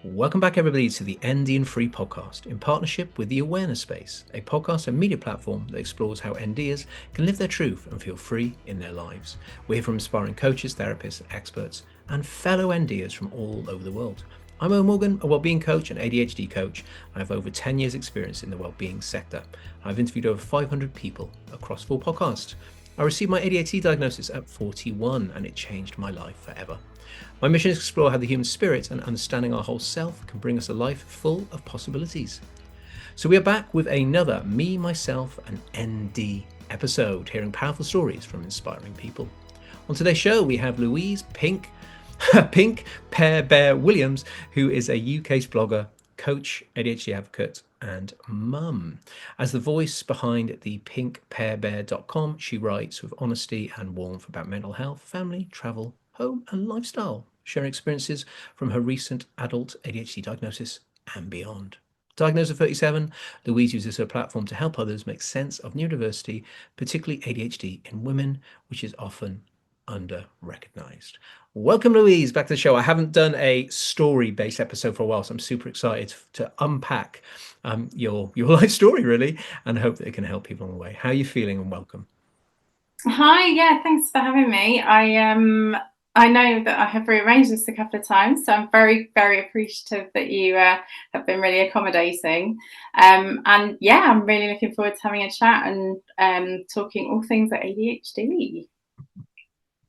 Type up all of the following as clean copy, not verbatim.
Welcome back, everybody, to the ND and Free podcast in partnership with the Awareness Space, a podcast and media platform that explores how NDers can live their truth and feel free in their lives. We hear from inspiring coaches, therapists, experts, and fellow NDers from all over the world. I'm Owen Morgan, a wellbeing coach and ADHD coach. I have over 10 years' experience in the wellbeing sector. I've interviewed over 500 people across 4 podcasts. I received my ADHD diagnosis at 41, and it changed my life forever. My mission is to explore how the human spirit and understanding our whole self can bring us a life full of possibilities. So we are back with another Me, Myself and ND episode, hearing powerful stories from inspiring people. On today's show, we have Louise Pink Pear Bear Williams, who is a UK blogger, coach, ADHD advocate, and mum. As the voice behind the pinkpearbear.com, she writes with honesty and warmth about mental health, family, travel, home, and lifestyle, sharing experiences from her recent adult ADHD diagnosis and beyond. Diagnosed at 37, Louise uses her platform to help others make sense of neurodiversity, particularly ADHD in women, which is often under-recognized. Welcome, Louise, back to the show. I haven't done a story-based episode for a while, so I'm super excited to unpack your life story, really, and hope that it can help people on the way. How are you feeling, and welcome? Hi, yeah, thanks for having me. I know that I have rearranged this a couple of times, so I'm very, very appreciative that you have been really accommodating. And yeah, I'm really looking forward to having a chat and talking all things ADHD.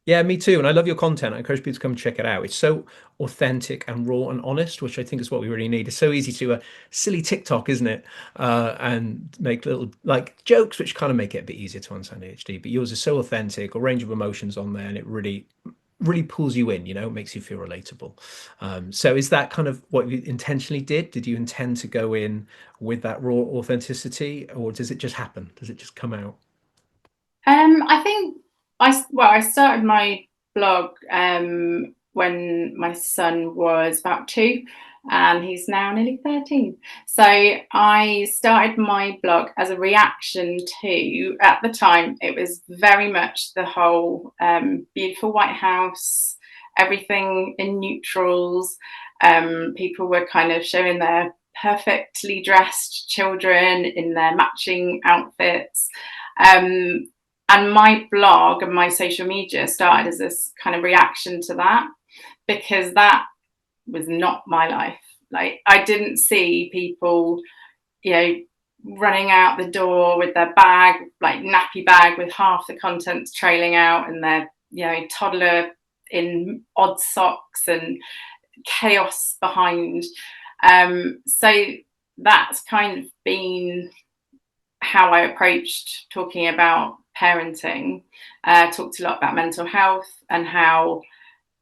Yeah, me too. And I love your content. I encourage people to come check it out. It's so authentic and raw and honest, which I think is what we really need. It's so easy to silly TikTok, isn't it? And make little like jokes, which kind of make it a bit easier to understand ADHD. But yours is so authentic, a range of emotions on there, and it really pulls you in, makes you feel relatable. So is that kind of what you intentionally did? Did you intend to go in with that raw authenticity, or does it just happen? Does it just come out? I think I started my blog when my son was about 2, and he's now nearly 13. So I started my blog as a reaction to, at the time, it was very much the whole beautiful White House, everything in neutrals. People were kind of showing their perfectly dressed children in their matching outfits. And my blog and my social media started as this kind of reaction to that, because that was not my life. Like, I didn't see people, running out the door with their bag, like nappy bag with half the contents trailing out, and their, toddler in odd socks and chaos behind. So that's kind of been how I approached talking about parenting. Talked a lot about mental health and how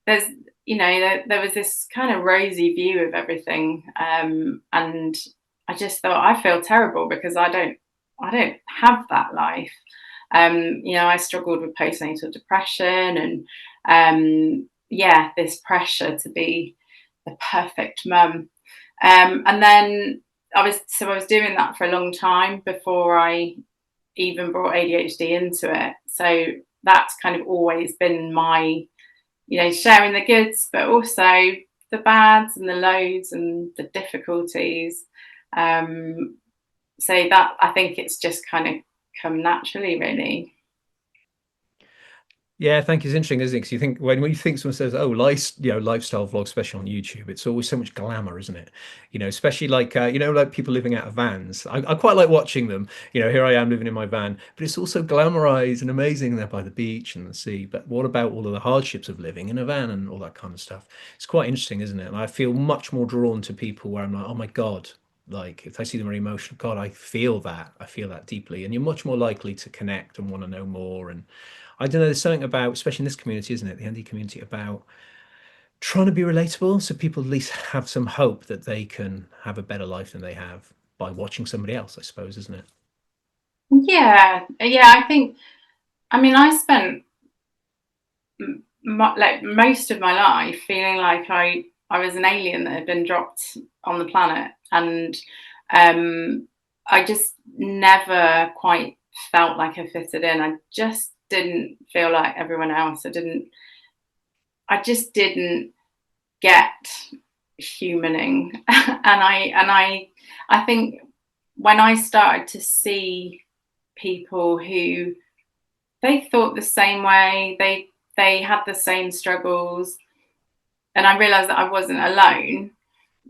there's, there was this kind of rosy view of everything, and I just thought, I feel terrible because I don't have that life. I struggled with postnatal depression and this pressure to be the perfect mum. And then I was doing that for a long time before I even brought ADHD into it. So that's kind of always been my, sharing the goods, but also the bads and the lows and the difficulties. So that, I think it's just kind of come naturally, really. Yeah, thank you. It's interesting, isn't it? Because you think when you think someone says, "Oh, lifestyle vlog, especially on YouTube," it's always so much glamour, isn't it? Especially like like people living out of vans. I quite like watching them. Here I am living in my van, but it's also glamorized and amazing there by the beach and the sea. But what about all of the hardships of living in a van and all that kind of stuff? It's quite interesting, isn't it? And I feel much more drawn to people where I'm like, "Oh my God." Like if I see them very emotional, God, I feel that. I feel that deeply, and you're much more likely to connect and want to know more. And I don't know, there's something about, especially in this community, isn't it, the ND community, about trying to be relatable so people at least have some hope that they can have a better life than they have by watching somebody else, I suppose, isn't it? Yeah, I think, I mean, I spent like most of my life feeling like I was an alien that had been dropped on the planet, and I just never quite felt like I fitted in. I just didn't feel like everyone else. I just didn't get, humaning. I think when I started to see people who they thought the same way, they had the same struggles, and I realized that I wasn't alone,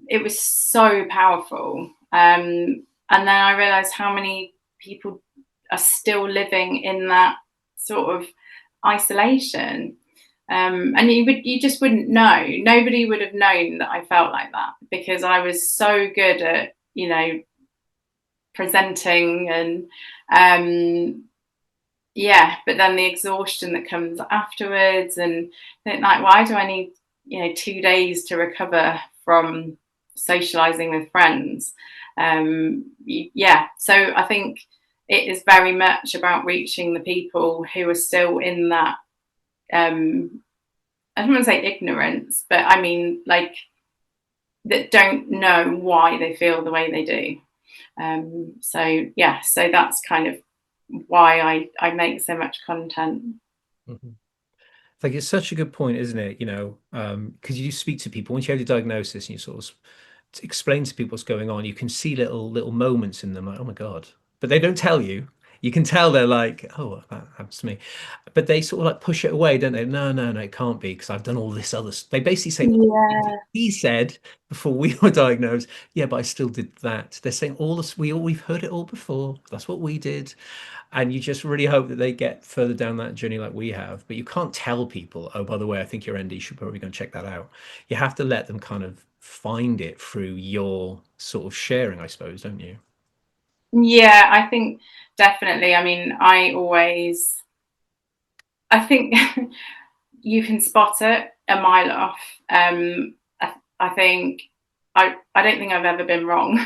it was so powerful. And then I realized how many people are still living in that sort of isolation. And you just wouldn't know. Nobody would have known that I felt like that, because I was so good at, presenting, and but then the exhaustion that comes afterwards, and like, why do I need 2 days to recover from socializing with friends? So I think it is very much about reaching the people who are still in that, I don't want to say ignorance, but I mean, like, that don't know why they feel the way they do. So that's kind of why I make so much content. Mhm. Like, it's such a good point, isn't it? Because you speak to people once you have your diagnosis and you sort of explain to people what's going on, you can see little moments in them, like, oh my God, but they don't tell you. You can tell they're like, oh, that happens to me, but they sort of like push it away, don't they? No, no, no, it can't be, because I've done all this other. They basically say all the things that Yeah. he said before we were diagnosed. Yeah, but I still did that. They're saying all this. We've heard it all before. That's what we did. And you just really hope that they get further down that journey like we have. But you can't tell people, oh, by the way, I think your ND should probably go and check that out. You have to let them kind of find it through your sort of sharing, I suppose, don't you? Yeah, I think definitely. I mean, I think you can spot it a mile off. I think I don't think I've ever been wrong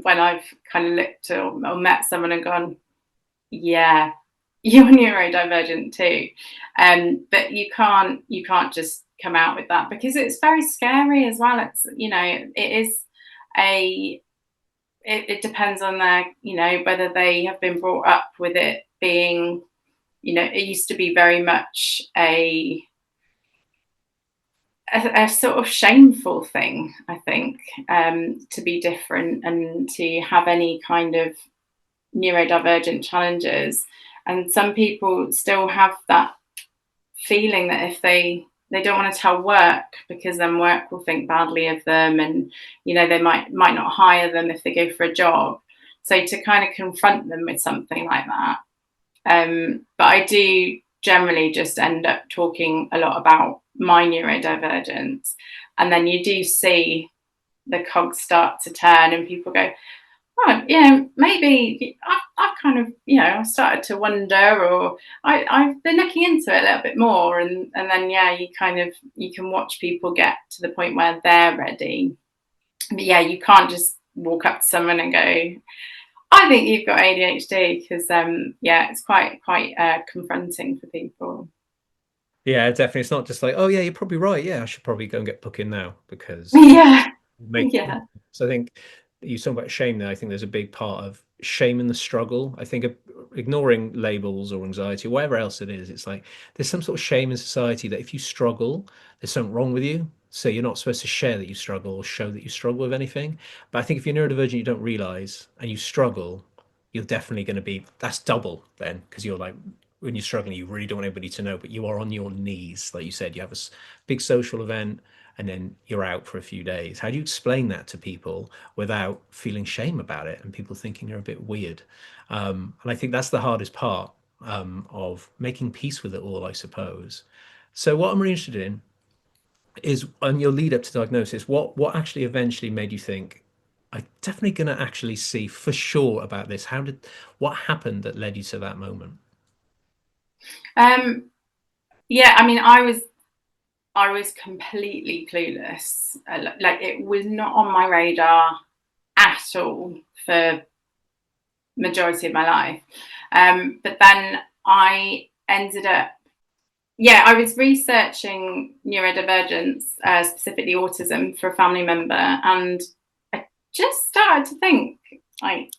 when I've kind of looked or met someone and gone, yeah, you're neurodivergent too. But you can't just come out with that, because it's very scary as well. It's it is a it depends on their, whether they have been brought up with it being, it used to be very much a sort of shameful thing, I think, to be different and to have any kind of neurodivergent challenges. And some people still have that feeling that if they don't want to tell work, because then work will think badly of them, and they might not hire them if they go for a job. So to kind of confront them with something like that. But I do generally just end up talking a lot about my neurodivergence, and then you do see the cogs start to turn, and people go, oh, maybe I've kind of, I started to wonder, or I've been looking into it a little bit more, and then you can watch people get to the point where they're ready. But yeah, you can't just walk up to someone and go, I think you've got ADHD, because it's quite confronting for people. Yeah, definitely. It's not just like, oh yeah, you're probably right. Yeah, I should probably go and get booked in now because Yeah, make. yeah, So I think you talk about shame there. I think there's a big part of shame in the struggle. I think ignoring labels or anxiety, whatever else it is, it's like there's some sort of shame in society that if you struggle, there's something wrong with you. So you're not supposed to share that you struggle or show that you struggle with anything. But I think if you're neurodivergent, you don't realize and you struggle, you're definitely going to be, that's double then, because you're like, when you're struggling, you really don't want anybody to know, but you are on your knees. Like you said, you have a big social event and then you're out for a few days. How do you explain that to people without feeling shame about it and people thinking you're a bit weird? And I think that's the hardest part of making peace with it all, I suppose. So what I'm really interested in is on your lead up to diagnosis, what actually eventually made you think, I'm definitely going to actually see for sure about this? What happened that led you to that moment? um, yeah. I mean, I was completely clueless. Like, it was not on my radar at all for majority of my life. But then I ended up, I was researching neurodivergence, specifically autism, for a family member, and I just started to think, like,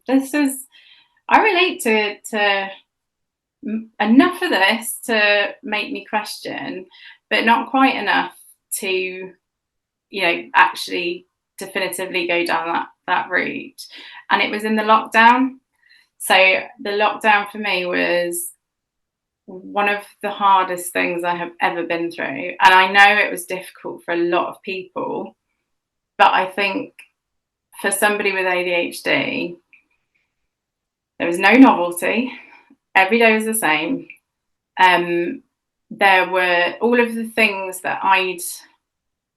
this is, I relate to enough of this to make me question, but not quite enough to actually definitively go down that route. And it was in the lockdown. So the lockdown for me was one of the hardest things I have ever been through. And I know it was difficult for a lot of people, but I think for somebody with ADHD, there was no novelty. Every day was the same. There were all of the things that I'd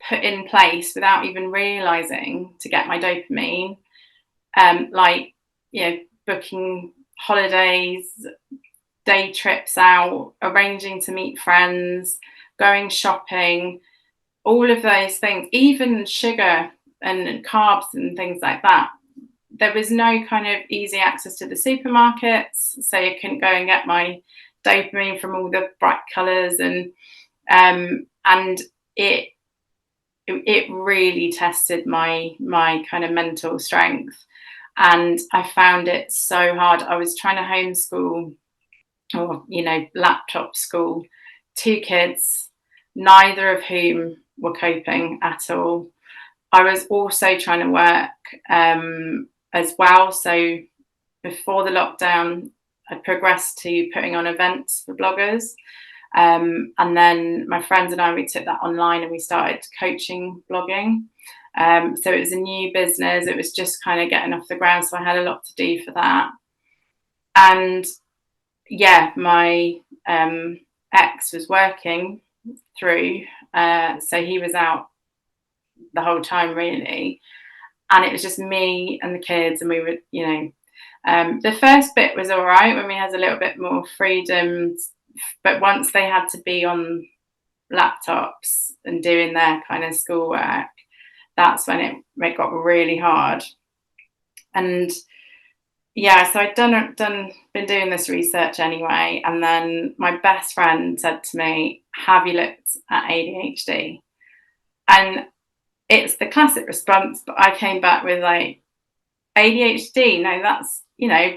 put in place without even realizing to get my dopamine, like, booking holidays, day trips out, arranging to meet friends, going shopping, all of those things, even sugar and carbs and things like that. There was no kind of easy access to the supermarkets, so you couldn't go and get my dopamine from all the bright colours, and it really tested my kind of mental strength, and I found it so hard. I was trying to homeschool, or laptop school, 2 kids, neither of whom were coping at all. I was also trying to work as well. So before the lockdown, I progressed to putting on events for bloggers. And then my friends and I, we took that online and we started coaching blogging. So it was a new business. It was just kind of getting off the ground. So I had a lot to do for that. And yeah, my ex was working through. So he was out the whole time, really. And it was just me and the kids, and we would, the first bit was all right when we had a little bit more freedom, but once they had to be on laptops and doing their kind of schoolwork, that's when it got really hard. And yeah, so I'd been doing this research anyway, and then my best friend said to me, "Have you looked at ADHD?" And it's the classic response, but I came back with like, ADHD, no, that's,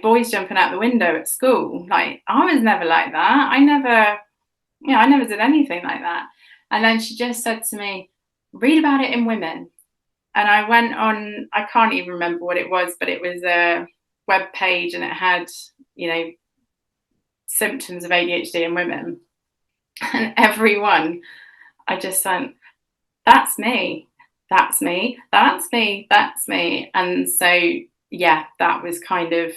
boys jumping out the window at school. Like, I was never like that. I never did anything like that. And then she just said to me, "Read about it in Women." And I went on, I can't even remember what it was, but it was a web page, and it had, symptoms of ADHD in women. And everyone, I just went, "That's me. That's me, that's me, that's me." And so, yeah, that was kind of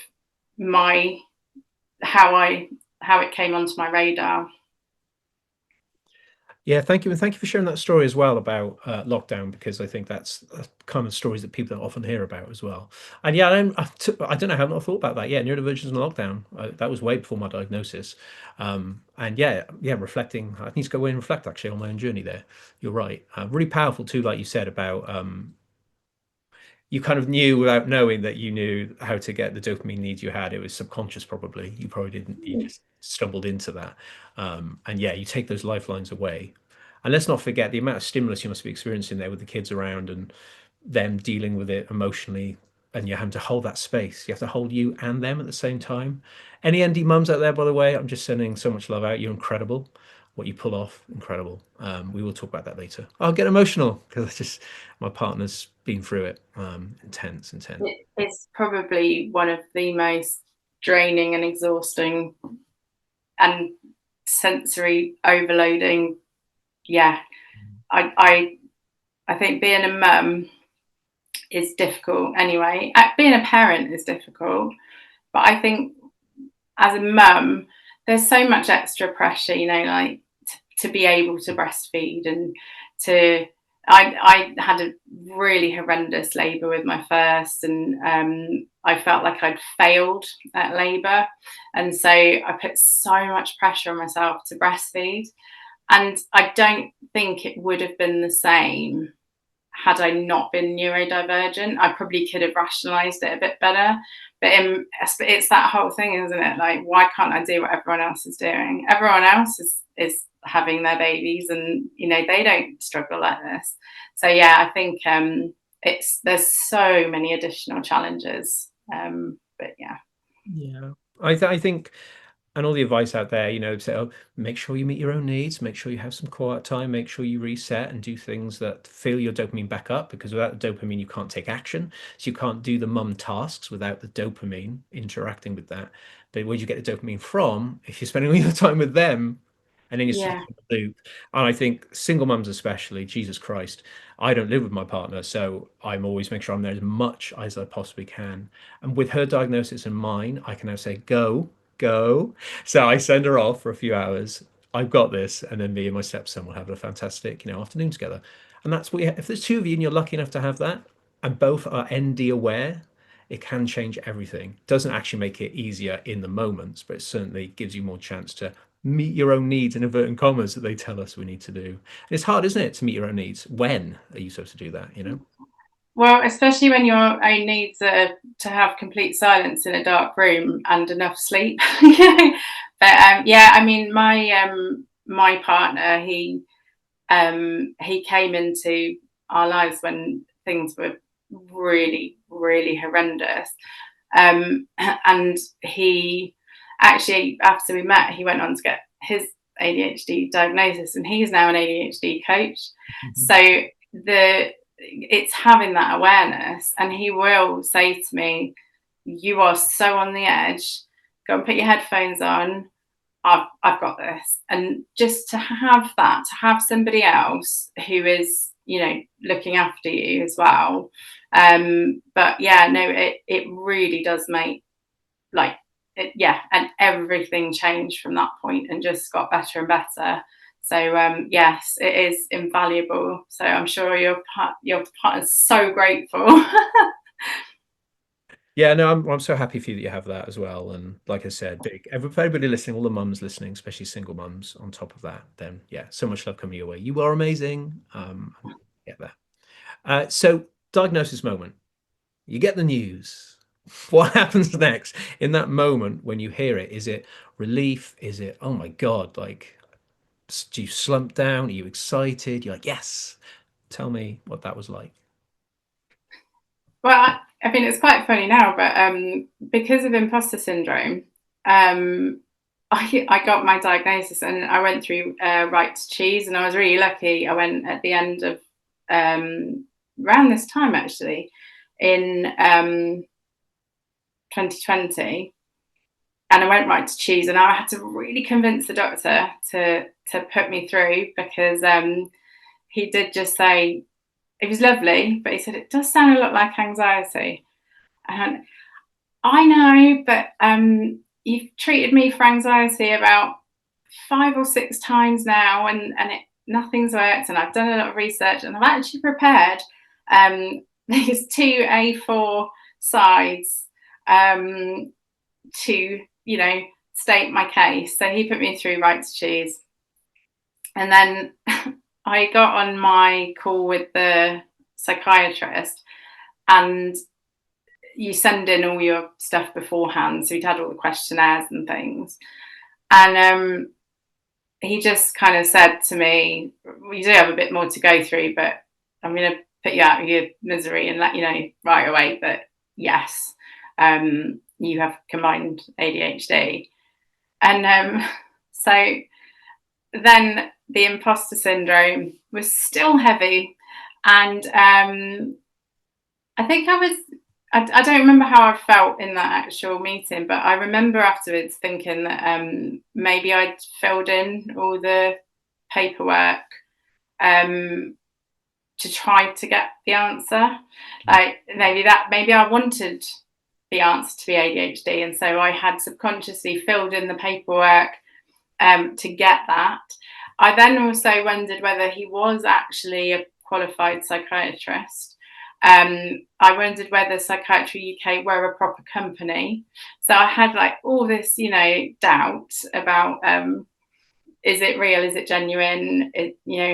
how it came onto my radar. Yeah, thank you. And thank you for sharing that story as well about lockdown, because I think that's common stories that people don't often hear about as well. And yeah, I don't know, I haven't thought about that. Yeah, neurodivergence and lockdown. That was way before my diagnosis. And yeah, reflecting, I need to go away and reflect actually on my own journey there. You're right. Really powerful too, like you said, about you kind of knew without knowing that you knew how to get the dopamine needs you had. It was subconscious, probably. You probably didn't, you just stumbled into that. And yeah, you take those lifelines away. And let's not forget the amount of stimulus you must be experiencing there with the kids around and them dealing with it emotionally. And you're having to hold that space. You have to hold you and them at the same time. Any ND mums out there, by the way, I'm just sending so much love out. You're incredible. What you pull off, incredible. We will talk about that later. I'll get emotional because my partner's been through it. Intense. It's probably one of the most draining and exhausting and sensory overloading. Yeah, I think being a mum is difficult anyway. Being a parent is difficult, but I think as a mum, there's so much extra pressure, like to be able to breastfeed and to. I had a really horrendous labour with my first, and I felt like I'd failed at labour, and so I put so much pressure on myself to breastfeed, and I don't think it would have been the same had I not been neurodivergent. I probably could have rationalized it a bit better. But it's that whole thing, isn't it? Like, why can't I do what everyone else is doing? Everyone else is having their babies, and they don't struggle like this. So yeah, I think there's so many additional challenges. But yeah. Yeah, I think And all the advice out there, say, oh, make sure you meet your own needs, make sure you have some quiet time, make sure you reset and do things that fill your dopamine back up, because without the dopamine, you can't take action. So you can't do the mum tasks without the dopamine interacting with that. But where do you get the dopamine from if you're spending all your time with them? And then you're stuck Yeah. in the loop. And I think single mums, especially, Jesus Christ, I don't live with my partner, so I'm always making sure I'm there as much as I possibly can. And with her diagnosis and mine, I can now say, go, go. So I send her off for a few hours. I've got this, and then me and my stepson will have a fantastic, afternoon together. And that's what if there's two of you and you're lucky enough to have that, and both are ND aware, it can change everything. It doesn't actually make it easier in the moments, but it certainly gives you more chance to meet your own needs in inverted commas that they tell us we need to do. And it's hard, isn't it, to meet your own needs? When are you supposed to do that? Well, especially when your own needs are to have complete silence in a dark room and enough sleep. But yeah, I mean, my partner, he came into our lives when things were really, really horrendous. And he actually, after we met, he went on to get his ADHD diagnosis, and he's now an ADHD coach. So it's having that awareness, and he will say to me, "You are so on the edge. Go and put your headphones on. I've got this." And just to have that, to have somebody else who is, looking after you as well. But yeah, no, it really does make and everything changed from that point and just got better and better. So yes, it is invaluable. So I'm sure your partner's so grateful. Yeah, no, I'm so happy for you that you have that as well. And like I said, everybody listening, all the mums listening, especially single mums, on top of that, then yeah, so much love coming your way. You are amazing. Get that. So diagnosis moment. You get the news. What happens next in that moment when you hear it? Is it relief? Is it, oh my God, like, do you slump down? Are you excited? You're like, yes. Tell me what that was like. Well, I mean, it's quite funny now, but because of imposter syndrome, I got my diagnosis and I went through Right to Choose, and I was really lucky. I went at the end of around this time, actually, in 2020, and I went Right to Choose, and I had to really convince the doctor to put me through, because he did just say, it was lovely, but he said, it does sound a lot like anxiety. And I know, but you've treated me for anxiety about 5 or 6 times now, and nothing's worked, and I've done a lot of research, and I've actually prepared these 2 A4 sides to, state my case. So he put me through Right to Choose. And then I got on my call with the psychiatrist, and you send in all your stuff beforehand. So he'd had all the questionnaires and things. And he just kind of said to me, "We do have a bit more to go through, but I'm going to put you out of your misery and let you know right away that yes, you have combined ADHD." And so then the imposter syndrome was still heavy. And I think I don't remember how I felt in that actual meeting, but I remember afterwards thinking that maybe I'd filled in all the paperwork to try to get the answer. Like maybe I wanted the answer to be ADHD, and so I had subconsciously filled in the paperwork to get that. I then also wondered whether he was actually a qualified psychiatrist. I wondered whether Psychiatry UK were a proper company. So I had all this, doubt about is it real? Is it genuine?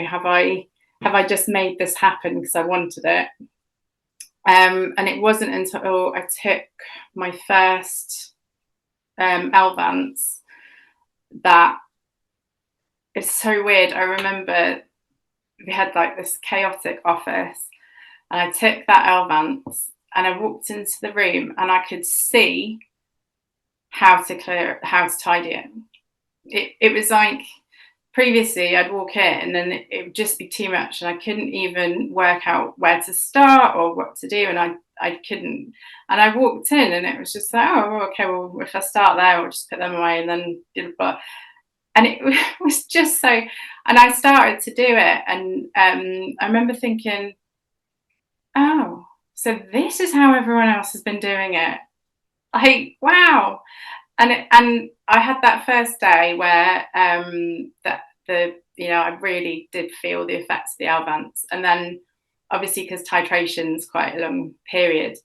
Have I just made this happen because I wanted it? And it wasn't until I took my first LVANs that it's so weird. I remember we had this chaotic office, and I took that LVANs and I walked into the room, and I could see how to tidy it. It was like, previously I'd walk in and it would just be too much, and I couldn't even work out where to start or what to do, and I couldn't. And I walked in and it was just like, oh, okay, well, if I start there, I'll just put them away, and then and it was just so. And I started to do it, and I remember thinking, oh, so this is how everyone else has been doing it. Like, wow. And I had that first day where I really did feel the effects of the Alvance, and then obviously because titration is quite a long period,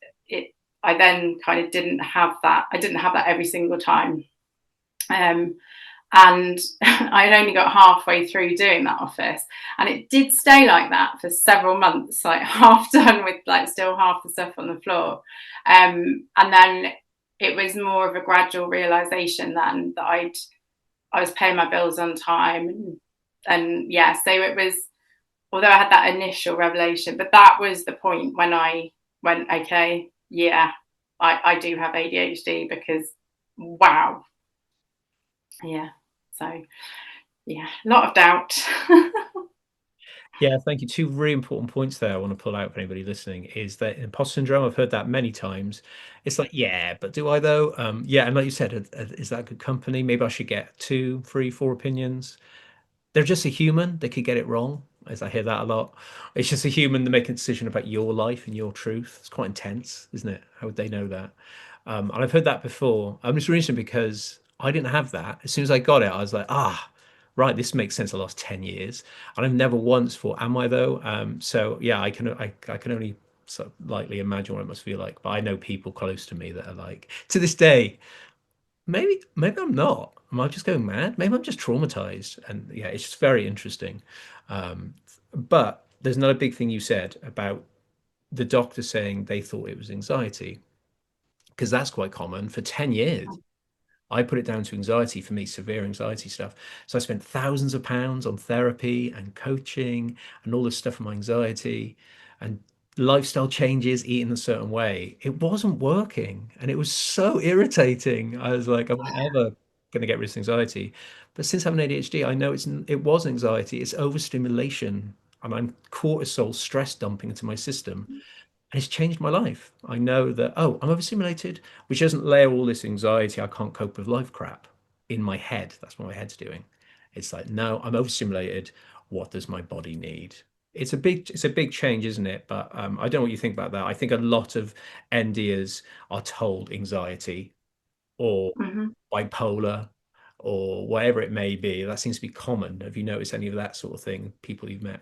I then kind of didn't have that. I didn't have that every single time, and I had only got halfway through doing that office, and it did stay like that for several months, like half done with like still half the stuff on the floor, and then it was more of a gradual realization then that I was paying my bills on time, and yeah, so it was, although I had that initial revelation, but that was the point when I went, okay, yeah, I do have ADHD, because wow, yeah, so yeah, a lot of doubt. Yeah, thank you. Two really important points there I want to pull out for anybody listening is that imposter syndrome, I've heard that many times. It's like, yeah, but do I though? Yeah, and like you said, is that good company? Maybe I should get 2, 3, 4 opinions. They're just a human. They could get it wrong, as I hear that a lot. It's just a human to make a decision about your life and your truth. It's quite intense, isn't it? How would they know that? And I've heard that before. I'm just reason because I didn't have that. As soon as I got it, I was like, right, this makes sense the last 10 years. And I've never once thought, am I though? So yeah, I can only sort of lightly imagine what it must feel like. But I know people close to me that are like, to this day, maybe I'm not. Am I just going mad? Maybe I'm just traumatized. And yeah, it's just very interesting. But there's another big thing you said about the doctor saying they thought it was anxiety, because that's quite common for 10 years. I put it down to anxiety, for me, severe anxiety stuff. So I spent thousands of pounds on therapy and coaching and all this stuff for my anxiety and lifestyle changes, eating a certain way. It wasn't working. And it was so irritating. I was like, am I ever going to get rid of this anxiety? But since having ADHD, I know it was anxiety, it's overstimulation. And I'm cortisol stress dumping into my system. And it's changed my life. I know that, oh, I'm overstimulated, which doesn't layer all this anxiety, I can't cope with life crap in my head. That's what my head's doing. It's like, no, I'm overstimulated. What does my body need? It's a big change, isn't it? But I don't know what you think about that. I think a lot of NDers are told anxiety or Mm-hmm. bipolar or whatever it may be. That seems to be common. Have you noticed any of that sort of thing, people you've met?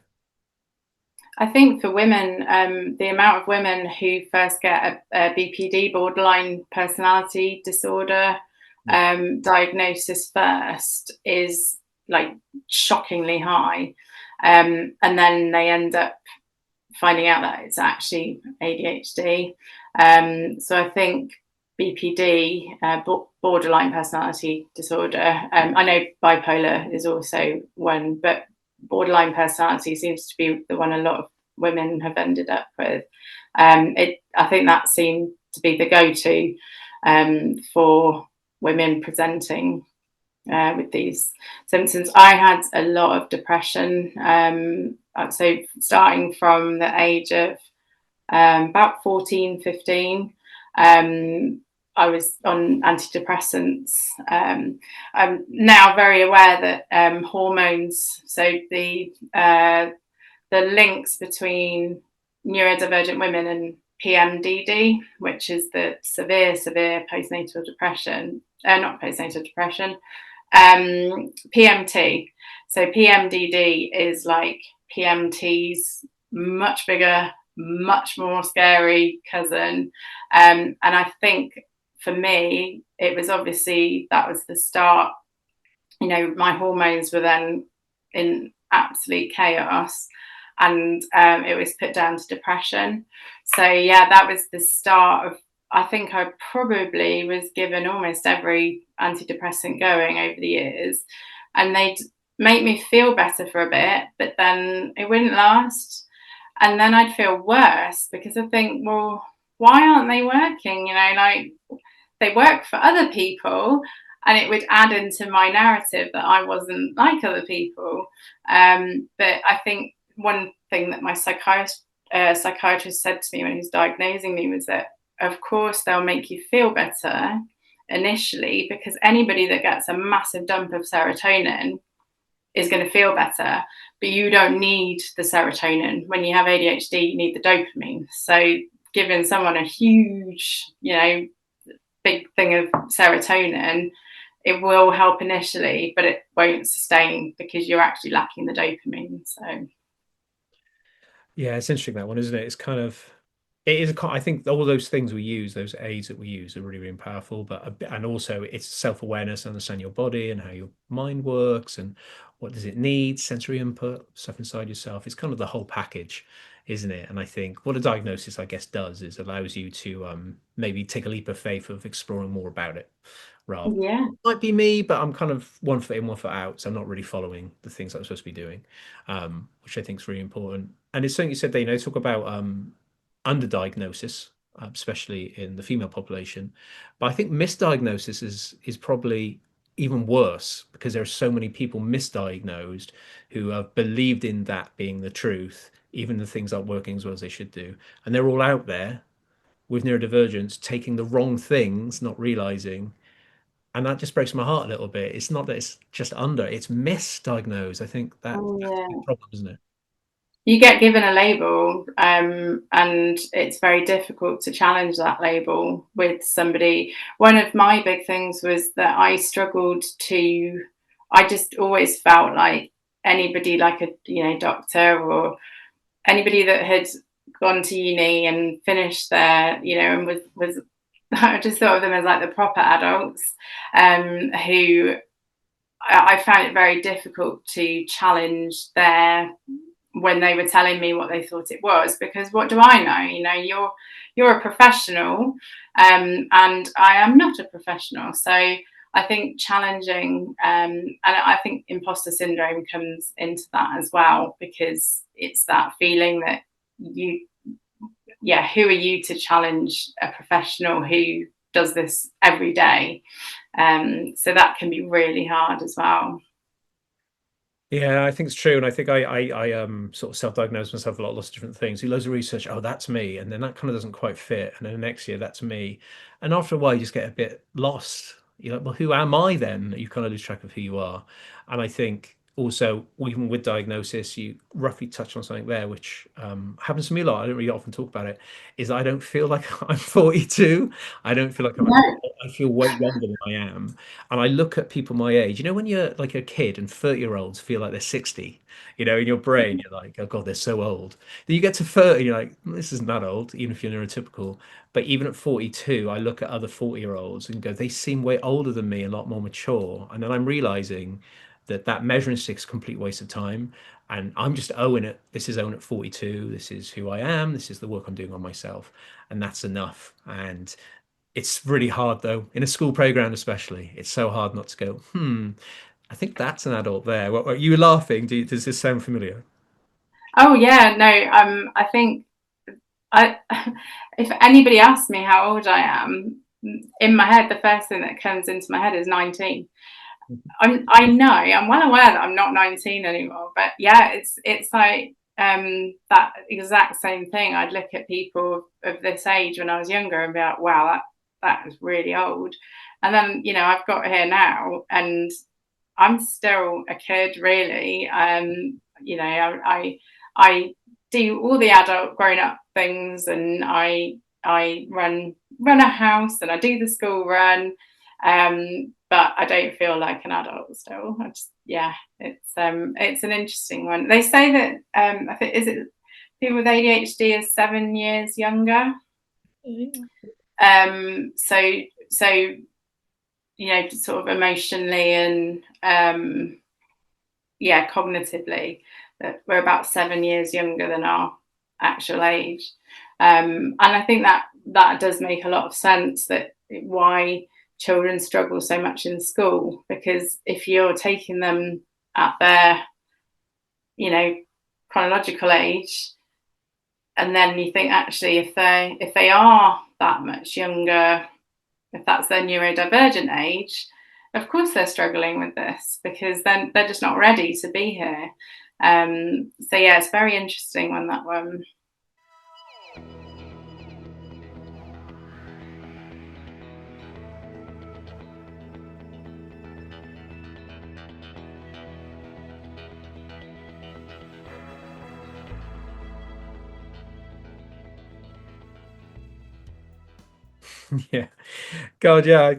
I think for women, the amount of women who first get a BPD, borderline personality disorder, diagnosis first is like shockingly high. And then they end up finding out that it's actually ADHD. So I think BPD, borderline personality disorder, I know bipolar is also one, but borderline personality seems to be the one a lot of women have ended up with. I think that seemed to be the go-to for women presenting with these symptoms. I had a lot of depression. So starting from the age of about 14, 15, I was on antidepressants. I'm now very aware that hormones, so the links between neurodivergent women and PMDD, which is the severe postnatal depression, not postnatal depression, PMT. So PMDD is like PMT's much bigger, much more scary cousin. And I think for me, it was obviously that was the start. You know, my hormones were then in absolute chaos, and it was put down to depression. So yeah, that was the start of, I think I probably was given almost every antidepressant going over the years, and they'd make me feel better for a bit, but then it wouldn't last. And then I'd feel worse because I think, well, why aren't they working? You know, like they work for other people, and it would add into my narrative that I wasn't like other people. But I think one thing that my psychiatrist said to me when he was diagnosing me was that, of course, they'll make you feel better initially, because anybody that gets a massive dump of serotonin is going to feel better, but you don't need the serotonin. When you have ADHD, you need the dopamine. So giving someone a huge, big thing of serotonin, it will help initially, but it won't sustain because you're actually lacking the dopamine. So Yeah, it's interesting, that one, isn't it? It's kind of, it is I think all those things we use, those aids that we use, are really, really powerful. And also it's self-awareness, understand your body and how your mind works and what does it need, sensory input, stuff inside yourself. It's kind of the whole package, isn't it? And I think what a diagnosis, I guess, does is allows you to maybe take a leap of faith of exploring more about it. Rather, yeah, might be me, but I'm kind of one foot in, one foot out, so I'm not really following the things I'm supposed to be doing, which I think is really important. And it's something you said, they talk about underdiagnosis, especially in the female population. But I think misdiagnosis is probably even worse, because there are so many people misdiagnosed who have believed in that being the truth, even the things aren't working as well as they should do. And they're all out there with neurodivergence taking the wrong things, not realizing. And that just breaks my heart a little bit. It's not that it's just it's misdiagnosed. I think that's a big yeah. problem, isn't it? You get given a label, and it's very difficult to challenge that label with somebody. One of my big things was that I just always felt like anybody, like a doctor or anybody that had gone to uni and finished there, and was I just thought of them as like the proper adults, who I found it very difficult to challenge when they were telling me what they thought it was, because what do I know? You're a professional, and I am not a professional. So I think challenging, and I think imposter syndrome comes into that as well, because it's that feeling that who are you to challenge a professional who does this every day? So that can be really hard as well. Yeah, I think it's true, and I think I sort of self-diagnosed myself with lots of different things. Do loads of research. Oh, that's me, and then that kind of doesn't quite fit, and then the next year that's me, and after a while you just get a bit lost. You're like, well, who am I then? You kind of lose track of who you are, and I think also even with diagnosis, you roughly touched on something there, which happens to me a lot. I don't really often talk about it. Is I don't feel like I'm 42. I don't feel like I'm. No. I feel way younger than I am. And I look at people my age, when you're like a kid and 30-year-olds feel like they're 60, in your brain, you're like, oh God, they're so old. Then you get to 30, you're like, this isn't that old, even if you're neurotypical. But even at 42, I look at other 40-year-olds and go, they seem way older than me, a lot more mature. And then I'm realizing that measuring stick is a complete waste of time. And I'm just this is Owen at 42. This is who I am. This is the work I'm doing on myself. And that's enough. And it's really hard, though, in a school playground especially. It's so hard not to go, I think that's an adult there. What you were laughing? Does this sound familiar? Oh yeah, no. I think I, if anybody asks me how old I am, in my head, the first thing that comes into my head is 19. I know, I'm well aware that I'm not 19 anymore, but yeah, it's like that exact same thing. I'd look at people of this age when I was younger and be like, wow, that was really old. And then, I've got here now and I'm still a kid, really. I do all the adult grown up things, and I run a house and I do the school run. But I don't feel like an adult still. It's an interesting one. They say that I think, is it people with ADHD is 7 years younger. So sort of emotionally and cognitively, that we're about 7 years younger than our actual age. And I think that does make a lot of sense, that why children struggle so much in school, because if you're taking them at their chronological age, and then you think, actually, if they are that much younger, if that's their neurodivergent age, of course they're struggling with this because then they're just not ready to be here. So yeah, it's very interesting when that one. Yeah. God, yeah, I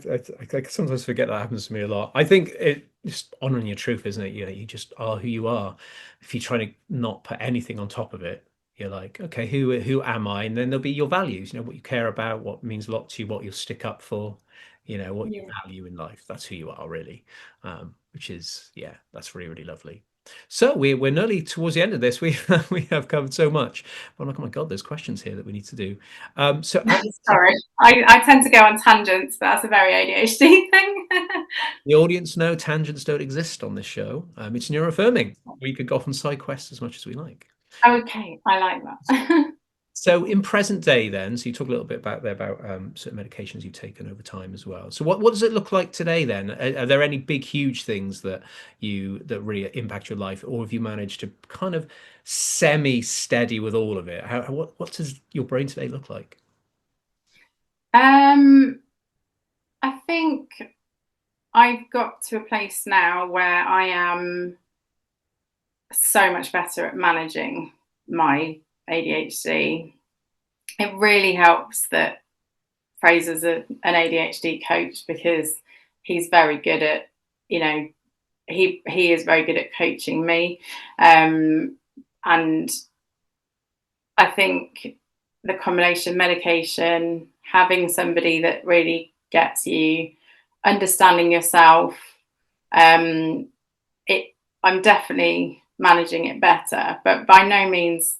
sometimes forget that happens to me a lot. I think it just honoring your truth, isn't it? You know, you just are who you are. If you try to not put anything on top of it, you're like, okay, who am I? And then there'll be your values, you know, what you care about, what means a lot to you, what you'll stick up for, you know, what you Yeah. value in life. That's who you are, really. Which is, yeah, that's really, really lovely. So we're nearly towards the end of this. We we have covered so much. But I'm like, oh my God, there's questions here that we need to do. So at this time, Sorry, I tend to go on tangents, but that's a very ADHD thing. the audience know tangents don't exist on this show. It's neuroaffirming. We could go off on side quests as much as we like. Okay, I like that. So in present day then, so you talk a little bit about there about certain medications you've taken over time as well. So what does it look like today then? Are there any big, huge things that really impact your life, or have you managed to kind of semi-steady with all of it? What does your brain today look like? um, I think I've got to a place now where I am so much better at managing my ADHD. It really helps that Fraser's an ADHD coach because he's very good at, you know, he is very good at coaching me. And I think the combination medication, having somebody that really gets you, understanding yourself, um, it I'm definitely managing it better, but by no means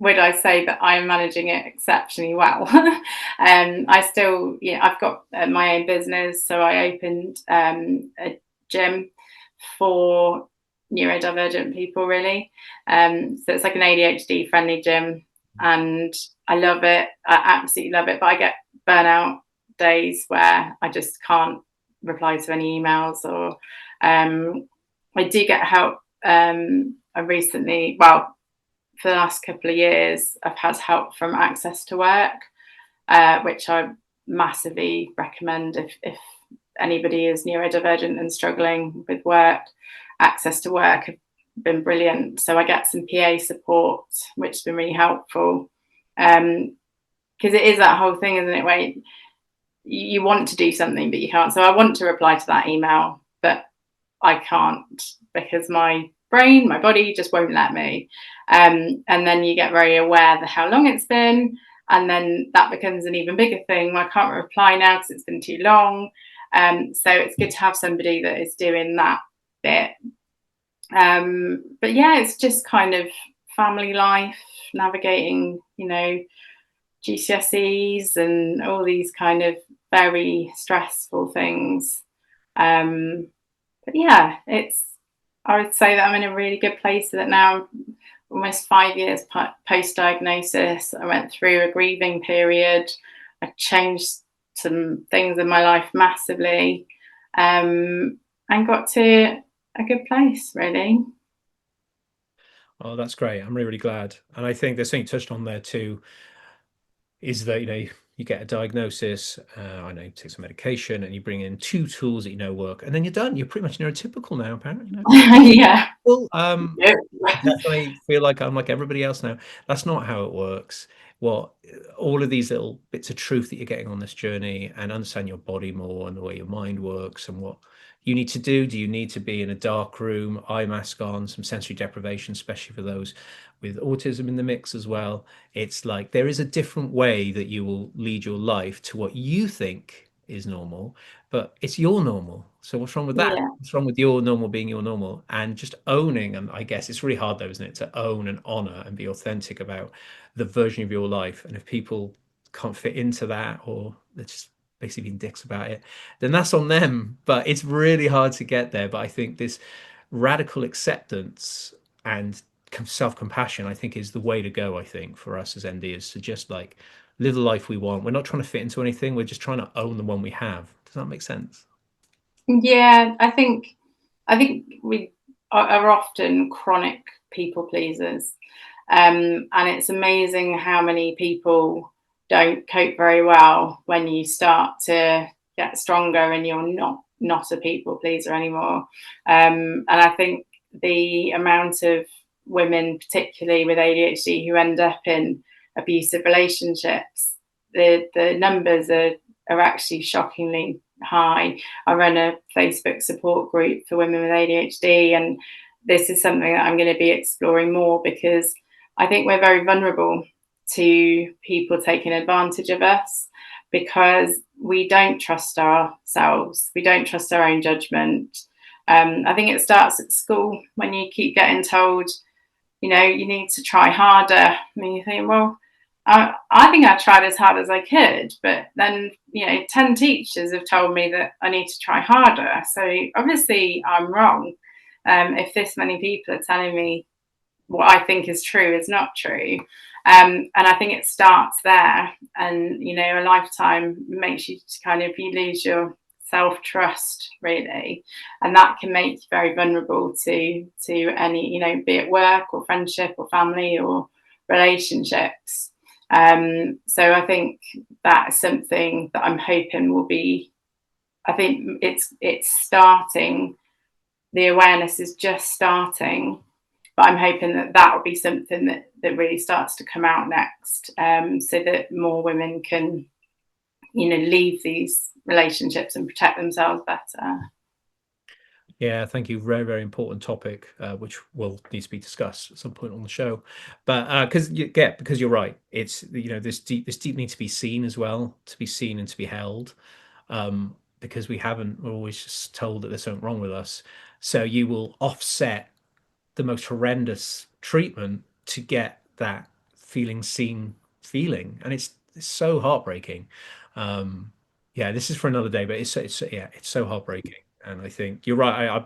would I say that I'm managing it exceptionally well. I still, I've got my own business, so I opened a gym for neurodivergent people, really. So it's like an ADHD friendly gym, and I love it. I absolutely love it, but I get burnout days where I just can't reply to any emails, or I do get help. I recently, well, for the last couple of years, I've had help from Access to Work, which I massively recommend if anybody is neurodivergent and struggling with work. Access to Work have been brilliant. So I get some PA support, which has been really helpful. Because it is that whole thing, isn't it, where you want to do something, but you can't. So I want to reply to that email, but I can't because my brain, my body just won't let me. And then you get very aware of how long it's been. And then that becomes an even bigger thing. Well, I can't reply now because it's been too long. So it's good to have somebody that is doing that bit. But yeah, it's just kind of family life, navigating, GCSEs and all these kind of very stressful things. But yeah, I would say that I'm in a really good place that now I'm almost 5 years post diagnosis. I went through a grieving period. I changed some things in my life massively, and got to a good place, really. Oh, that's great. I'm really, really glad. And I think there's something you touched on there too, is that, you get a diagnosis, I know you take some medication and you bring in two tools that work, and then you're done. You're pretty much neurotypical now, apparently. Yeah. Well, Yeah. I definitely feel like I'm like everybody else now. That's not how it works. Well, all of these little bits of truth that you're getting on this journey, and understand your body more and the way your mind works and what you need to do. Do you need to be in a dark room, eye mask on, some sensory deprivation, especially for those with autism in the mix as well? It's like there is a different way that you will lead your life to what you think is normal, but it's your normal. So what's wrong with that? Yeah. What's wrong with your normal being your normal? And just owning, and I guess it's really hard though, isn't it, to own and honor and be authentic about the version of your life. And if people can't fit into that, or they're just basically being dicks about it, then that's on them. But it's really hard to get there. But I think this radical acceptance and self-compassion, I think, is the way to go, I think, for us as NDs, to just like live the life we want. We're not trying to fit into anything. We're just trying to own the one we have. Does that make sense? Yeah, I think we are often chronic people pleasers, and it's amazing how many people don't cope very well when you start to get stronger and you're not a people pleaser anymore. And I think the amount of women, particularly with ADHD, who end up in abusive relationships, the numbers are actually shockingly high. I run a Facebook support group for women with ADHD, and this is something that I'm going to be exploring more, because I think we're very vulnerable to people taking advantage of us, because we don't trust ourselves, we don't trust our own judgment. I think it starts at school, when you keep getting told, you need to try harder. I mean, you think, well, I think I tried as hard as I could, but then 10 teachers have told me that I need to try harder. So obviously I'm wrong. If this many people are telling me what I think is true is not true. And I think it starts there. And a lifetime makes you you lose your self-trust, really, and that can make you very vulnerable to any, be it work or friendship or family or relationships. So I think that's something that I'm hoping will be, I think it's starting, the awareness is just starting, but I'm hoping that will be something that really starts to come out next, so that more women can, leave these relationships and protect themselves better. Yeah, thank you. Very, very important topic, which will need to be discussed at some point on the show. But because you're right, it's this deep need to be seen as well, to be seen and to be held, because we're always just told that there's something wrong with us. So you will offset the most horrendous treatment to get that feeling, and it's so heartbreaking. Yeah, this is for another day, but it's so heartbreaking. And I think you're right.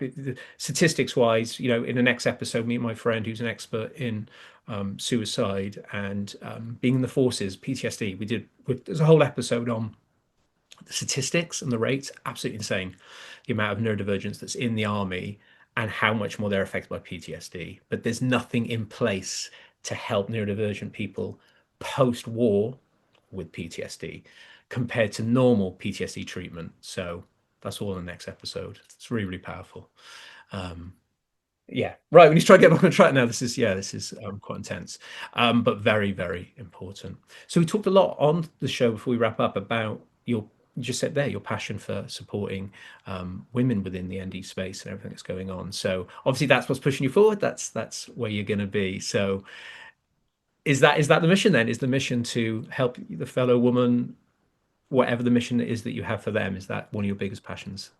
Statistics wise, in the next episode, meet my friend who's an expert in suicide and being in the forces, PTSD. There's a whole episode on the statistics and the rates. Absolutely insane, the amount of neurodivergence that's in the army and how much more they're affected by PTSD. But there's nothing in place to help neurodivergent people post-war with PTSD compared to normal PTSD treatment. So that's all in the next episode. It's really, really powerful. Yeah, right. We need to try to get back on track now. This is quite intense, but very, very important. So we talked a lot on the show before we wrap up about you just said there, your passion for supporting women within the ND space and everything that's going on. So obviously that's what's pushing you forward. That's where you're going to be. So is that the mission then? Is the mission to help the fellow woman, whatever the mission is that you have for them? Is that one of your biggest passions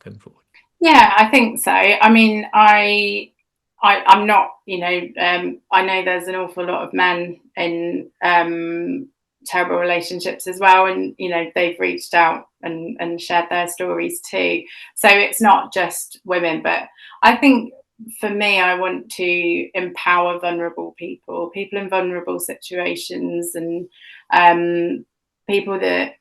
going forward? Yeah, I think so. I mean, I'm not, I know there's an awful lot of men in terrible relationships as well, and they've reached out and shared their stories too. So it's not just women, but I think for me, I want to empower vulnerable people in vulnerable situations, and people that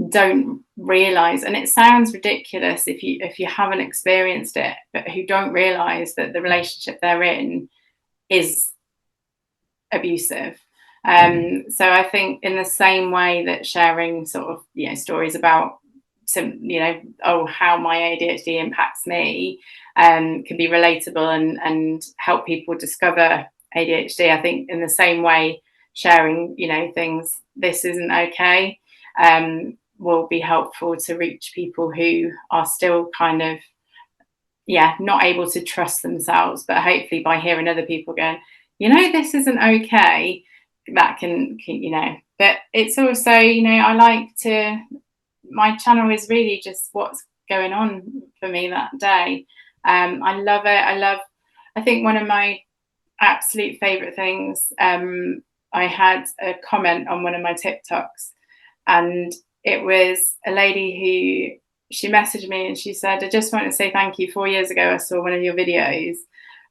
don't realize, and it sounds ridiculous if you haven't experienced it, but who don't realize that the relationship they're in is abusive. So I think in the same way that sharing sort of stories about how my ADHD impacts me can be relatable and help people discover ADHD, I think in the same way sharing things, this isn't okay, will be helpful to reach people who are still kind of not able to trust themselves, but hopefully by hearing other people going, this isn't okay, that can but it's also I like to, my channel is really just what's going on for me that day. I love it. I think one of my absolute favorite things, I had a comment on one of my TikToks, and it was a lady who, she messaged me and she said, I just want to say thank you. 4 years ago, I saw one of your videos,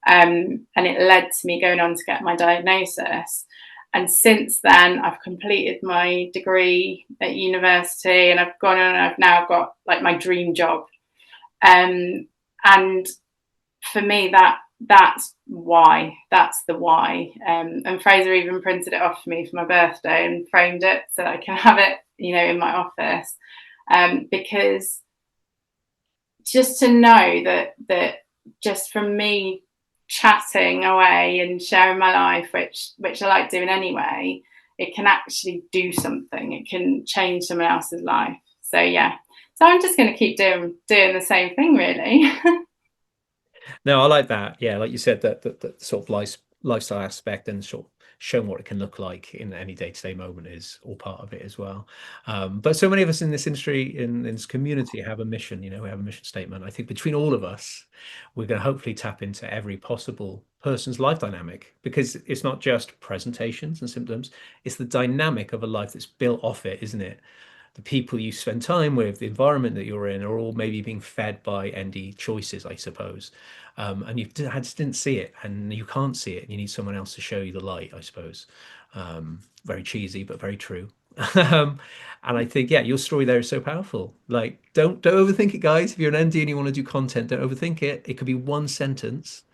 and it led to me going on to get my diagnosis. And since then, I've completed my degree at university, and I've gone on and I've now got like my dream job. And for me, that's why. That's the why. And Fraser even printed it off for me for my birthday and framed it so that I can have it, in my office. Because just to know that just from me chatting away and sharing my life, which I like doing anyway, it can actually do something. It can change someone else's life. So yeah. So I'm just going to keep doing the same thing, really. No, I like that. Yeah, like you said, that sort of lifestyle aspect and sort of showing what it can look like in any day-to-day moment is all part of it as well. But so many of us in this industry, in this community, have a mission. We have a mission statement. I think between all of us, we're going to hopefully tap into every possible person's life dynamic, because it's not just presentations and symptoms, it's the dynamic of a life that's built off it, isn't it? The people you spend time with, the environment that you're in, are all maybe being fed by ND choices, I suppose. And I just didn't see it, and you can't see it. You need someone else to show you the light, I suppose. Very cheesy, but very true. And I think, yeah, your story there is so powerful. Like, don't overthink it, guys. If you're an ND and you want to do content, don't overthink it. It could be one sentence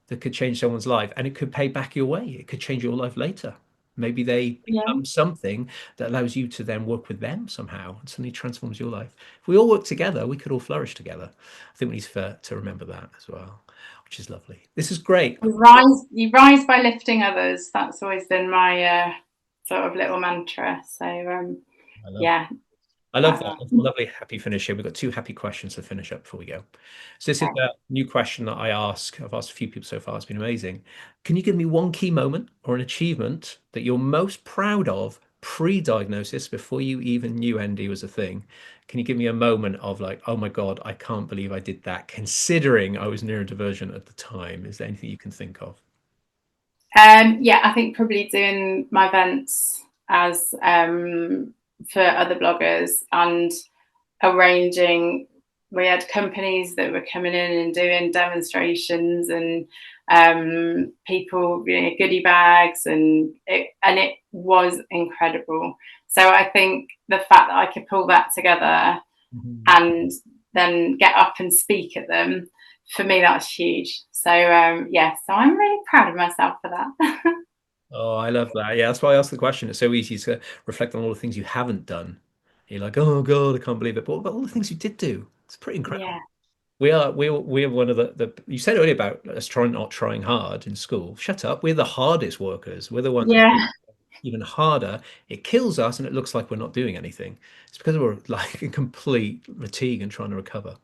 that could change someone's life, and it could pay back your way. It could change your life later. Maybe they Yeah. become something that allows you to then work with them somehow and suddenly transforms your life. If we all work together, we could all flourish together. I think we need to remember that as well, which is lovely. This is great. You rise by lifting others. That's always been my sort of little mantra. So I love yeah, I love like that. that. That's a lovely, happy finish here. We've got two happy questions to finish up before we go. So this is Okay. a new question that I ask. I've asked a few people so far. It's been amazing. Can you give me one key moment or an achievement that you're most proud of pre-diagnosis, before you even knew ND was a thing? Can you give me a moment of like, oh my God, I can't believe I did that, considering I was neurodivergent at the time? Is there anything you can think of? Yeah, I think probably doing my events as for other bloggers and arranging. We had companies that were coming in and doing demonstrations and people, goodie bags, and it was incredible. So I think the fact that I could pull that together Mhm. and then get up and speak at them, for me, that's huge. So yeah, so I'm really proud of myself for that. Oh, I love that. Yeah, that's why I asked the question. It's so easy to reflect on all the things you haven't done. You're like, oh God, I can't believe it. But what about all the things you did do? It's pretty incredible. Yeah, We are one of the you said earlier about us not trying hard in school. Shut up. We're the hardest workers. We're the ones that yeah. even harder. It kills us and it looks like we're not doing anything. It's because we're like in complete fatigue and trying to recover.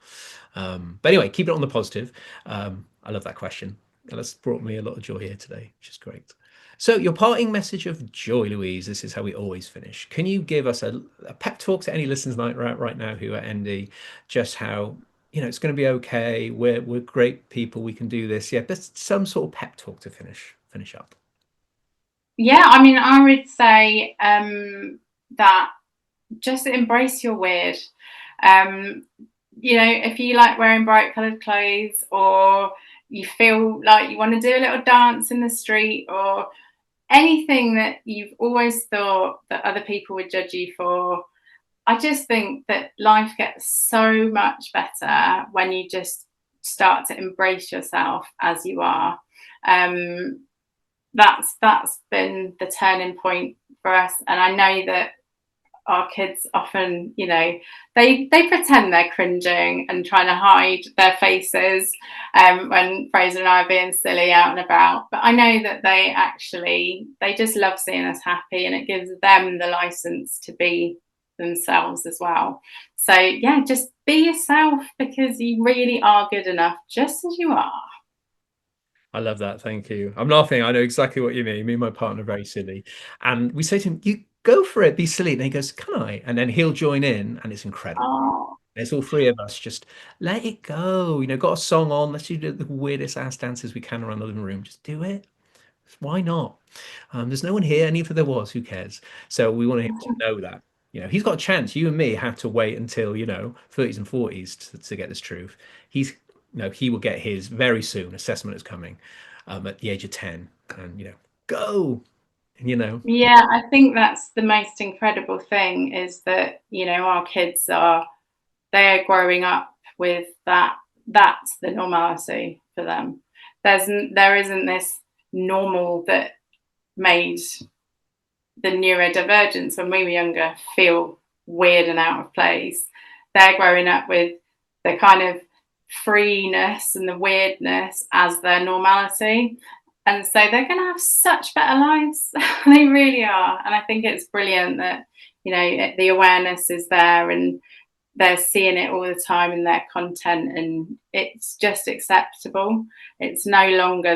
But anyway, keep it on the positive. I love that question. And that's brought me a lot of joy here today, which is great. So, your parting message of joy, Louise, this is how we always finish. Can you give us a pep talk to any listeners right now who are ND, just how, it's going to be okay. We're great people. We can do this. Yeah, but some sort of pep talk to finish up. Yeah, I mean, I would say that just embrace your weird. Um, if you like wearing bright coloured clothes, or you feel like you want to do a little dance in the street, or anything that you've always thought that other people would judge you for, I just think that life gets so much better when you just start to embrace yourself as you are. Um, that's been the turning point for us, and I know that our kids often, they pretend they're cringing and trying to hide their faces when Fraser and I are being silly out and about. But I know that they just love seeing us happy, and it gives them the license to be themselves as well. So yeah, just be yourself, because you really are good enough just as you are. I love that. Thank you. I'm laughing. I know exactly what you mean. Me and my partner are very silly. And we say to him, you go for it, be silly. And he goes, can I? And then he'll join in, and it's incredible. Oh, It's all three of us. Just let it go. Got a song on. Let's do the weirdest ass dances we can around the living room. Just do it. Why not? There's no one here, and even if there was, who cares? So we want him to know that. He's got a chance. You and me have to wait until, 30s and 40s to get this truth. He will get his very soon. Assessment is coming at the age of 10. And, go. Yeah, I think that's the most incredible thing, is that, our kids they're growing up with that. That's the normality for them. There isn't this normal that made the neurodivergence when we were younger feel weird and out of place. They're growing up with the kind of freeness and the weirdness as their normality. And so they're going to have such better lives. They really are. And I think it's brilliant that, the awareness is there and they're seeing it all the time in their content, and it's just acceptable. It's no longer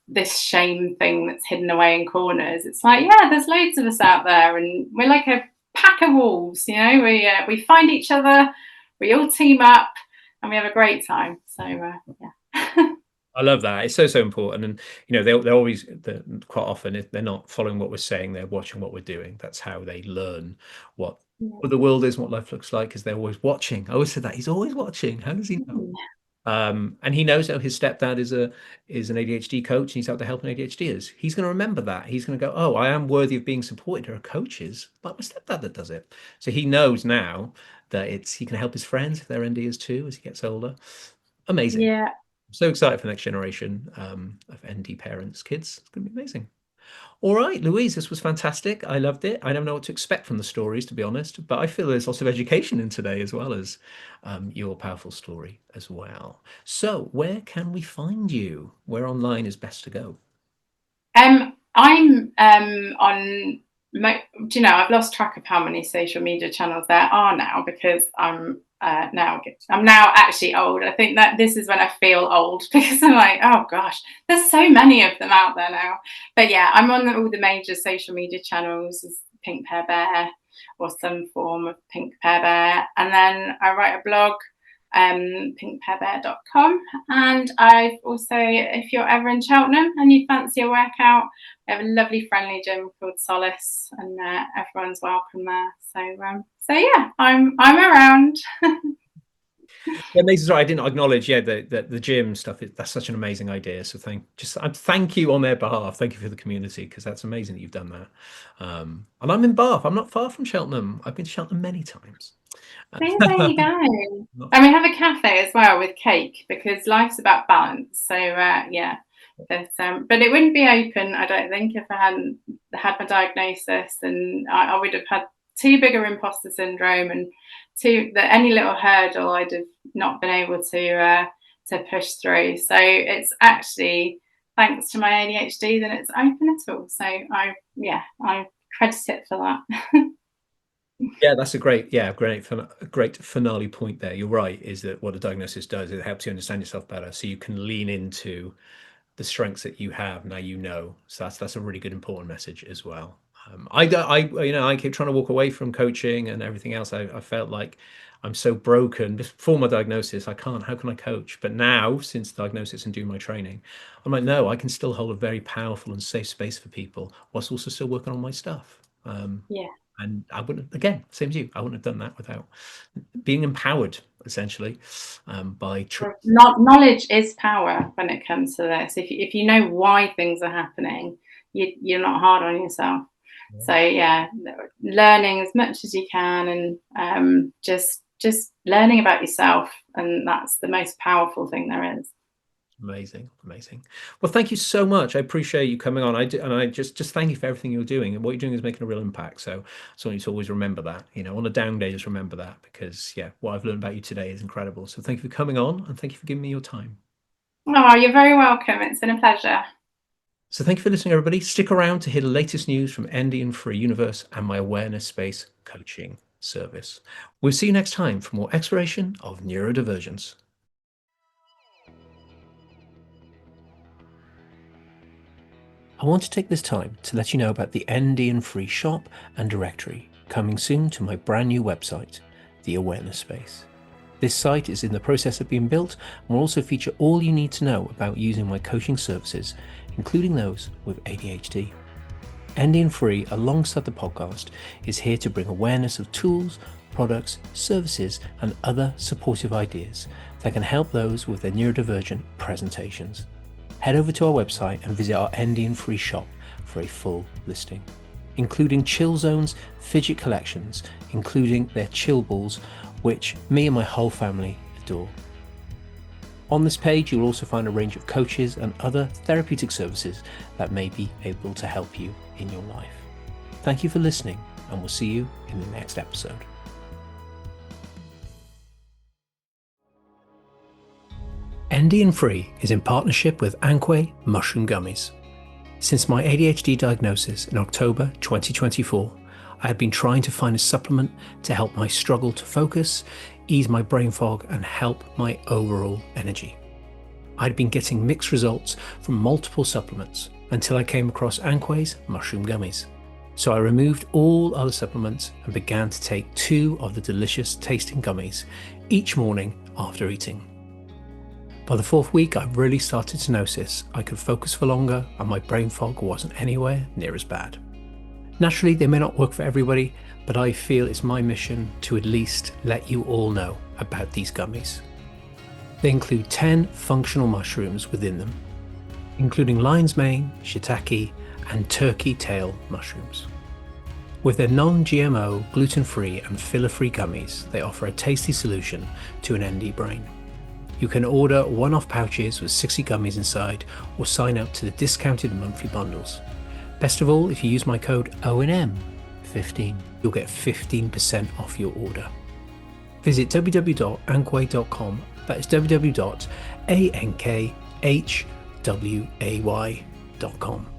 this shame thing that's hidden away in corners. It's like, yeah, there's loads of us out there, and we're like a pack of wolves. We find each other, we all team up, and we have a great time. So yeah. I love that. It's so important. And, they're always, quite often, if they're not following what we're saying, they're watching what we're doing. That's how they learn what the world is, what life looks like, because they're always watching. I always said that. He's always watching. How does he know? And he knows that his stepdad is an ADHD coach, and he's out there helping ADHDers. He's going to remember that. He's going to go, oh, I am worthy of being supported. There are coaches like my stepdad that does it. So he knows now that he can help his friends if they're NDers too as he gets older. Amazing. Yeah. So excited for the next generation of ND parents, kids. It's going to be amazing. All right, Louise, this was fantastic. I loved it. I don't know what to expect from the stories, to be honest, but I feel there's lots of education in today, as well as your powerful story as well. So where can we find you? Where online is best to go? I'm on, I've lost track of how many social media channels there are now, because I'm now actually old. I think that this is when I feel old, because I'm like, oh gosh, there's so many of them out there now. But yeah, I'm on all the major social media channels as Pink Pear Bear, or some form of Pink Pear Bear. And then I write a blog, pinkpearbear.com. And I've also, if you're ever in Cheltenham and you fancy a workout, we have a lovely friendly gym called Solace, and everyone's welcome there. So yeah, I'm around. Yeah, Mason's right. I didn't acknowledge, the gym stuff. That's such an amazing idea. So thank you on their behalf. Thank you for the community, because that's amazing that you've done that. And I'm in Bath. I'm not far from Cheltenham. I've been to Cheltenham many times. There you go. And we have a cafe as well with cake, because life's about balance. So yeah, but it wouldn't be open, I don't think, if I hadn't had my diagnosis, and I would have had too big of imposter syndrome, and any little hurdle I'd have not been able to push through. So it's actually thanks to my ADHD that it's open at all. So I credit it for that. Yeah, that's a great finale point there. You're right, is that what a diagnosis does, it helps you understand yourself better, so you can lean into the strengths that you have now. So that's a really good, important message as well. I keep trying to walk away from coaching and everything else. I felt like I'm so broken before my diagnosis. How can I coach? But now, since the diagnosis and doing my training, I'm like, no, I can still hold a very powerful and safe space for people whilst also still working on my stuff. Yeah. And I wouldn't, again, same as you, I wouldn't have done that without being empowered, essentially, by truth. Knowledge is power when it comes to this. If you know why things are happening, you're not hard on yourself. Yeah. So yeah, learning as much as you can, and just learning about yourself, and that's the most powerful thing there is. Amazing. Well, thank you so much. I appreciate you coming on. I just thank you for everything you're doing, and what you're doing is making a real impact. So I want you to always remember that, on a down day, just remember that, because what I've learned about you today is incredible. So thank you for coming on, and thank you for giving me your time. Oh, you're very welcome. It's been a pleasure. So thank you for listening, everybody. Stick around to hear the latest news from ND and Free Universe and my awareness space coaching service. We'll see you next time for more exploration of neurodivergence. I want to take this time to let you know about the ND and Free shop and directory coming soon to my brand new website, The Awareness Space. This site is in the process of being built and will also feature all you need to know about using my coaching services, including those with ADHD. ND and Free, alongside the podcast, is here to bring awareness of tools, products, services, and other supportive ideas that can help those with their neurodivergent presentations. Head over to our website and visit our ND and Free shop for a full listing, including chill zones, fidget collections, including their chill balls, which me and my whole family adore. On this page, you'll also find a range of coaches and other therapeutic services that may be able to help you in your life. Thank you for listening, and we'll see you in the next episode. ND and Free is in partnership with Anque Mushroom Gummies. Since my ADHD diagnosis in October 2024, I had been trying to find a supplement to help my struggle to focus, ease my brain fog, and help my overall energy. I'd been getting mixed results from multiple supplements until I came across Anque's Mushroom Gummies. So I removed all other supplements and began to take 2 of the delicious tasting gummies each morning after eating. By the 4th week, I really started to notice I could focus for longer and my brain fog wasn't anywhere near as bad. Naturally, they may not work for everybody, but I feel it's my mission to at least let you all know about these gummies. They include 10 functional mushrooms within them, including lion's mane, shiitake, and turkey tail mushrooms. With their non-GMO, gluten-free and filler-free gummies, they offer a tasty solution to an ND brain. You can order one-off pouches with 60 gummies inside or sign up to the discounted monthly bundles. Best of all, if you use my code ONM15, you'll get 15% off your order. Visit www.anquay.com, that is www.ankhway.com.